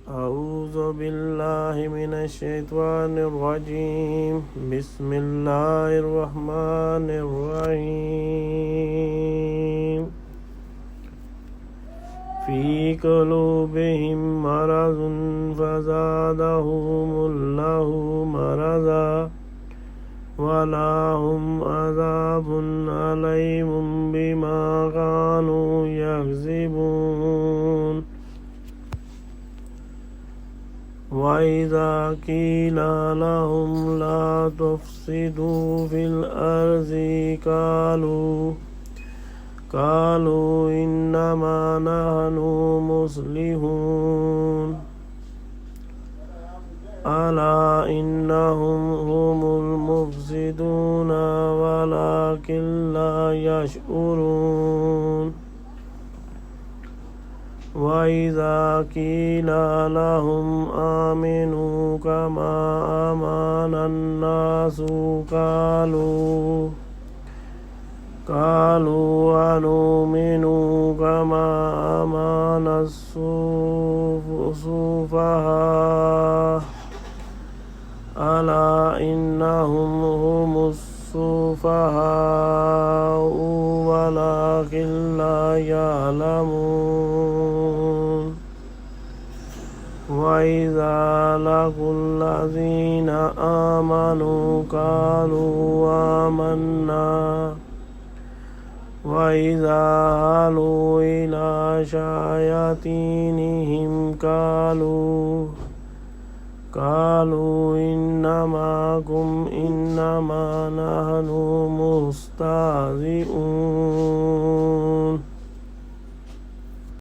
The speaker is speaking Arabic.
أعوذ بالله من الشيطان الرجيم. بسم الله الرحمن الرحيم. في قلوبهم مرض فزادهم الله مرضا ولهم عذاب أليم بما كانوا يكذبون. وإذا قيل لهم لا تفسدوا في الأرض قالوا إنما نحن مصلحون. ألا إنهم هم المفسدون ولكن لا يشعرون. وإذا قيل لهم آمنوا كما آمن الناس قالوا أنؤمن كما آمن السفهاء. ألا إنهم هم السفهاء ولكن لا يعلمون. وإذا لقوا الذين آمنوا قالوا آمنا وإذا خلوا إلى شياطينهم قالوا إنما نحن مستهزئون.